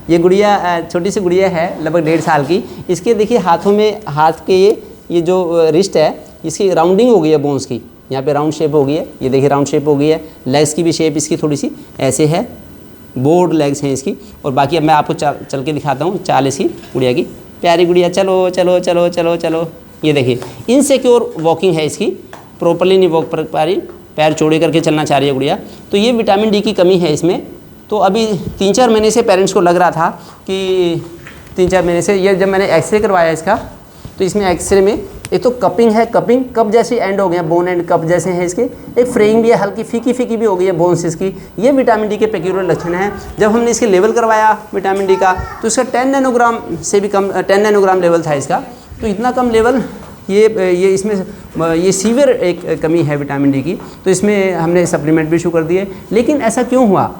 ये गुड़िया छोटी सी गुड़िया है लगभग 1.5 साल की। इसके देखिए हाथों में, हाथ के ये जो रिस्ट है इसकी राउंडिंग हो गई है बोन्स की, यहाँ पे राउंड शेप हो गई है, ये देखिए राउंड शेप हो गई है। लेग्स की भी शेप इसकी थोड़ी सी ऐसे है, बोर्ड लेग्स हैं इसकी। और बाकी अब मैं आपको चल के दिखाता हूँ चाल इसकी गुड़िया की। प्यारी गुड़िया, चलो चलो चलो चलो चलो। ये देखिए इनसिक्योर वॉकिंग है इसकी, प्रॉपरली नहीं वॉक कर पा रही, पैर चौड़े करके चलना चाह रही है गुड़िया। तो ये विटामिन डी की कमी है इसमें। तो अभी 3-4 महीने से पेरेंट्स को लग रहा था कि 3-4 महीने से, ये जब मैंने एक्सरे करवाया इसका तो इसमें एक्सरे में एक तो कपिंग है, कपिंग कप जैसी एंड हो गए हैं, बोन एंड कप जैसे हैं इसके। एक फ्रेइंग भी है, हल्की फीकी फीकी भी हो गई है बोन्स इसकी। ये विटामिन डी के पेक्यूलियर लक्षण हैं। जब हमने इसके लेवल करवाया विटामिन डी का तो इसका 10 नैनोग्राम से भी कम, 10 नैनोग्राम लेवल था इसका। तो इतना कम लेवल, ये इसमें ये सीवियर एक कमी है विटामिन डी की। तो इसमें हमने सप्लीमेंट भी इशू कर दिए। लेकिन ऐसा क्यों हुआ?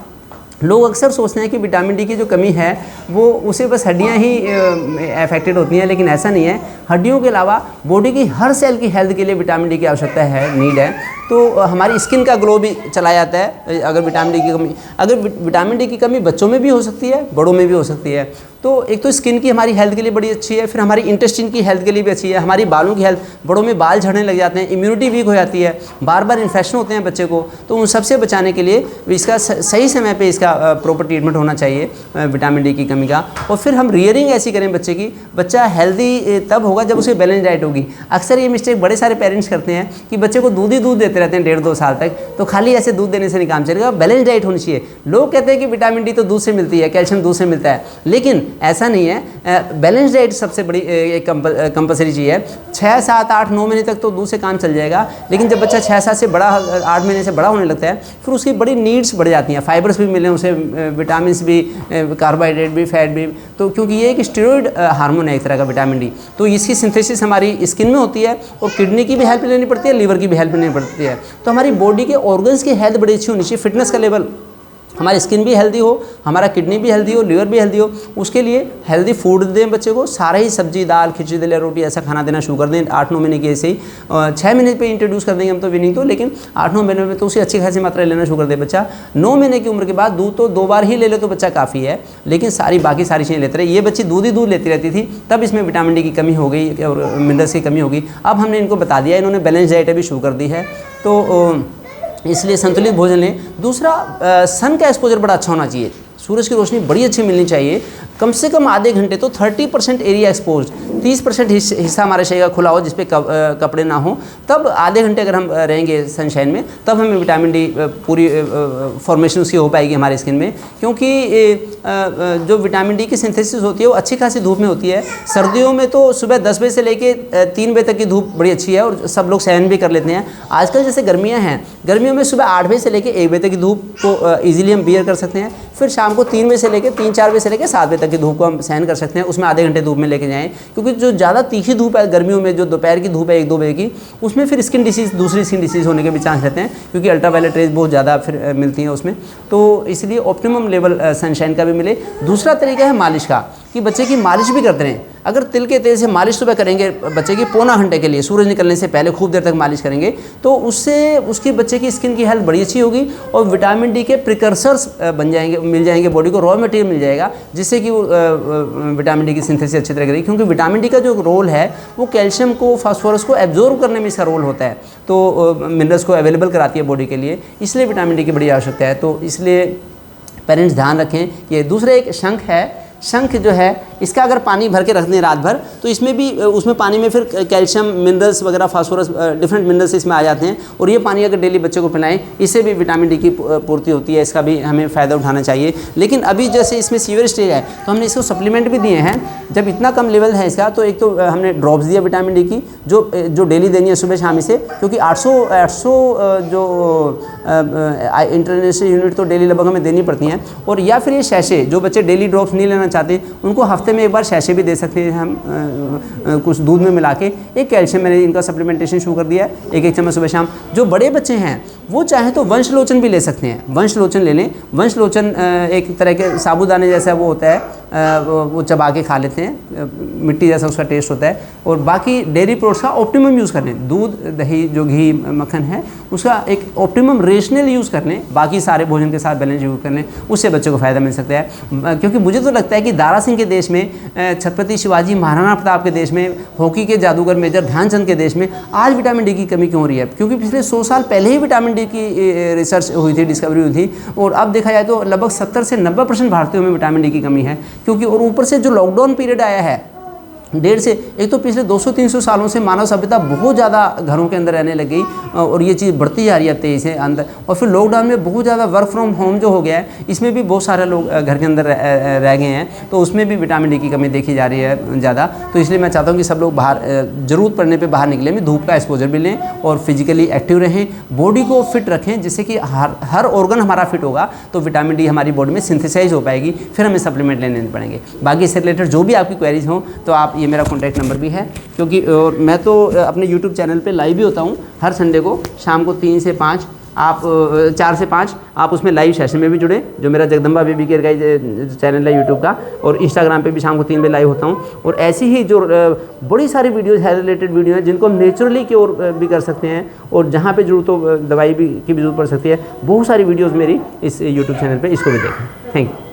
लोग अक्सर सोचते हैं कि विटामिन डी की जो कमी है वो उसे बस हड्डियां ही अफेक्टेड होती हैं, लेकिन ऐसा नहीं है। हड्डियों के अलावा बॉडी की हर सेल की हेल्थ के लिए विटामिन डी की आवश्यकता है, नीड है। तो हमारी स्किन का ग्लो भी चला जाता है अगर विटामिन डी की कमी। अगर विटामिन डी की कमी बच्चों में भी हो सकती है, बड़ों में भी हो सकती है। तो एक तो स्किन की हमारी हेल्थ के लिए बड़ी अच्छी है, फिर हमारी इंटेस्टाइन की हेल्थ के लिए भी अच्छी है, हमारी बालों की हेल्थ, बड़ों में बाल झड़ने लग जाते हैं, इम्यूनिटी वीक हो जाती है, बार बार इन्फेक्शन होते हैं बच्चे को। तो उन सबसे बचाने के लिए इसका सही समय पे इसका प्रॉपर ट्रीटमेंट होना चाहिए विटामिन डी की कमी का। और फिर हम रियरिंग ऐसी करें बच्चे की, बच्चा हेल्दी तब होगा जब उसे बैलेंस डाइट होगी। अक्सर ये मिस्टेक बड़े सारे पेरेंट्स करते हैं कि बच्चे को दूध ही दूध देते रहते हैं 1.5-2 साल तक, तो खाली ऐसे दूध देने से नहीं काम चलेगा, बैलेंस डाइट होनी चाहिए। लोग कहते हैं कि विटामिन डी तो दूध से मिलती है, कैल्शियम दूध से मिलता है, लेकिन ऐसा नहीं है। बैलेंस डाइट सबसे बड़ी एक कंपलसरी चीज़ है। 6, 7, 8, 9 महीने तक तो दूध से काम चल जाएगा, लेकिन जब बच्चा 6-7 से बड़ा, 8 महीने से बड़ा होने लगता है, फिर उसकी बड़ी नीड्स बढ़ जाती हैं। फाइबर्स भी मिले उसे, विटामिन भी, कार्बोहाइड्रेट भी, फैट भी। तो क्योंकि ये एक स्टेरॉइड हार्मोन है एक तरह का विटामिन डी, तो इसकी सिंथेसिस हमारी स्किन में होती है और किडनी की भी हेल्प लेनी पड़ती है, लीवर की भी हेल्प लेनी पड़ती है। तो हमारी बॉडी के ऑर्गन्स की हेल्थ बड़ी अच्छी होनी चाहिए, फिटनेस का लेवल, हमारी स्किन भी हेल्दी हो, हमारा किडनी भी हेल्दी हो, लीवर भी हेल्दी हो। उसके लिए हेल्दी फूड दें बच्चे को, सारे ही सब्जी, दाल, खिचड़ी, दलिया, रोटी ऐसा खाना देना शुरू कर दें 8-9 महीने की ऐसे ही। 6 महीने पे इंट्रोड्यूस कर देंगे हम तो वीनिंग तो, लेकिन 8-9 महीने में तो उसे अच्छी खासी मात्रा लेना शुरू कर दे बच्चा। 9 महीने की उम्र के बाद दूध तो 2 बार ही ले तो बच्चा काफ़ी है, लेकिन बाकी सारी चीज़ें लेते रहे। ये बच्ची दूध ही दूध लेती रहती थी, तब इसमें विटामिन डी की कमी हो गई और मिनरल्स की कमी होगी। अब हमने इनको बता दिया, इन्होंने बैलेंस डाइट भी शुरू कर दी है। तो इसलिए संतुलित भोजन लें। दूसरा, सन का एक्सपोजर बड़ा अच्छा होना चाहिए, सूरज की रोशनी बड़ी अच्छी मिलनी चाहिए, कम से कम आधे घंटे। तो 30% एरिया एक्सपोज, 30% हिस्सा हमारे शरीर का खुला हो जिस पे कपड़े ना हो, तब आधे घंटे अगर हम रहेंगे सनशाइन में, तब हमें विटामिन डी पूरी फॉर्मेशन उसकी हो पाएगी हमारी स्किन में। क्योंकि जो विटामिन डी की सिंथेसिस होती है वो अच्छी खासी धूप में होती है। सर्दियों में तो सुबह 10 बजे से लेके 3 बजे तक की धूप बड़ी अच्छी है और सब लोग सहन भी कर लेते हैं। आजकल जैसे गर्मियाँ हैं, गर्मियों में सुबह 8 बजे से लेके 1 बजे तक की धूप को ईजिली हम बियर कर सकते हैं। फिर शाम को 3 बजे से लेके 3-4 बजे से लेके 7 बजे तक की धूप को हम सहन कर सकते हैं, उसमें आधे घंटे धूप में लेके जाएं। क्योंकि जो ज़्यादा तीखी धूप है गर्मियों में, जो दोपहर की धूप है 1-2 बजे की, उसमें फिर स्किन डिसीज़, दूसरी स्किन डिसीज़ होने के भी चांस रहते हैं, क्योंकि अल्ट्रावायलेट रेज बहुत ज़्यादा फिर मिलती हैं उसमें। तो इसलिए ऑप्टिमम लेवल सनशाइन का भी मिले। दूसरा तरीका है मालिश का, कि बच्चे की मालिश भी करते रहें। अगर तिल के तेल से मालिश सुबह करेंगे बच्चे की पौना घंटे के लिए, सूरज निकलने से पहले खूब देर तक मालिश करेंगे, तो उससे उसकी बच्चे की स्किन की हेल्थ बड़ी अच्छी होगी और विटामिन डी के प्रिकर्सर्स बन जाएंगे, मिल जाएंगे बॉडी को, रॉ मटेरियल मिल जाएगा, जिससे कि वो विटामिन डी की सिंथेसिस अच्छी तरह करेगी। क्योंकि विटामिन डी का जो रोल है वो कैल्शियम को, फास्फोरस को एब्जॉर्ब करने में इसका रोल होता है, तो मिनरल्स को अवेलेबल कराती है बॉडी के लिए, इसलिए विटामिन डी की बड़ी आवश्यकता है। तो इसलिए पेरेंट्स ध्यान रखें। ये दूसरा एक शंख है, शंख जो है इसका अगर पानी भर के रख दें रात भर, तो इसमें भी, उसमें पानी में फिर कैल्शियम, मिनरल्स वगैरह, फास्फोरस, डिफरेंट मिनरल्स इसमें आ जाते हैं। और ये पानी अगर डेली बच्चे को पिलाएं, इससे भी विटामिन डी की पूर्ति होती है, इसका भी हमें फ़ायदा उठाना चाहिए। लेकिन अभी जैसे इसमें सीवियर स्टेज है तो हमने इसको सप्लीमेंट भी दिए हैं। जब इतना कम लेवल है इसका, तो एक तो हमने ड्रॉप्स दिया विटामिन डी की, जो डेली देनी है सुबह शाम इसे, क्योंकि 800 जो इंटरनेशनल यूनिट तो डेली लगभग हमें देनी पड़ती हैं। और या फिर ये शैशे, जो बच्चे डेली ड्रॉप्स नहीं लेना चाहते उनको हफ्ते हफ्ते में एक बार शैशे भी दे सकते हैं हम कुछ दूध में मिला के। एक कैल्शियम मैंने इनका सप्लीमेंटेशन शुरू कर दिया है, एक चम्मच सुबह शाम। जो बड़े बच्चे हैं वो चाहे तो वंशलोचन भी ले सकते हैं, वंशलोचन ले लें। वंशलोचन एक तरह के साबूदाने जैसा वो होता है, वो चबा के खा लेते हैं, मिट्टी जैसा उसका टेस्ट होता है। और बाकी डेयरी प्रोडक्ट्स का ऑप्टिमम यूज़ कर लें, दूध दही जो घी मक्खन है उसका एक ऑप्टिमम रेशनल यूज़ कर लें, बाकी सारे भोजन के साथ बैलेंस यूज़ कर लें, उससे बच्चों को फ़ायदा मिल सकता है। क्योंकि मुझे तो लगता है कि दारा सिंह के देश में, छत्रपति शिवाजी महाराणा प्रताप के देश में, हॉकी के जादूगर मेजर ध्यानचंद के देश में आज विटामिन डी की कमी क्यों हो रही है? क्योंकि पिछले 100 साल पहले ही विटामिन डी की रिसर्च हुई थी, डिस्कवरी हुई थी। और अब देखा जाए तो लगभग 70 से 90% भारतीयों में विटामिन डी की कमी है। क्योंकि और ऊपर से जो लॉकडाउन पीरियड आया है, डेढ़ से एक तो पिछले 200-300 सालों से मानव सभ्यता बहुत ज़्यादा घरों के अंदर रहने लग गई और ये चीज़ बढ़ती जा रही है तेज़ी से अंदर। और फिर लॉकडाउन में बहुत ज़्यादा वर्क फ्रॉम होम जो हो गया है, इसमें भी बहुत सारे लोग घर के अंदर रह गए हैं, तो उसमें भी विटामिन डी की कमी देखी जा रही है ज़्यादा। तो इसलिए मैं चाहता हूँ कि सब लोग बाहर ज़रूरत पड़ने पर बाहर निकलें, धूप का एक्सपोजर भी लें और फिजिकली एक्टिव रहें, बॉडी को फिट रखें, जिससे कि हर ऑर्गन हमारा फिट होगा तो विटामिन डी हमारी बॉडी में सिंथेसाइज हो पाएगी, फिर हमें सप्लीमेंट लेने पड़ेंगे। बाकी इससे रिलेटेड जो भी आपकी क्वेरीज हों तो आप, ये मेरा कॉन्टैक्ट नंबर भी है। क्योंकि और मैं तो अपने YouTube चैनल पे लाइव भी होता हूँ हर संडे को शाम को 3 से 5, आप 4 से 5 आप उसमें लाइव सेशन में भी जुड़े, जो मेरा जगदम्बा बेबी केयर का चैनल है यूट्यूब का, और इंस्टाग्राम पे भी शाम को 3 बजे लाइव होता हूँ। और ऐसी ही जो बड़ी सारी वीडियोज़ हेल्थ रिलेटेड वीडियो हैं जिनको हम नेचुरली क्योर भी कर सकते हैं, और जहाँ पे जरूरत हो दवाई भी की भी जरूरत पड़ सकती है, बहुत सारी वीडियोज़ मेरी इस यूट्यूब चैनल पर, इसको भी देखें। Thank you.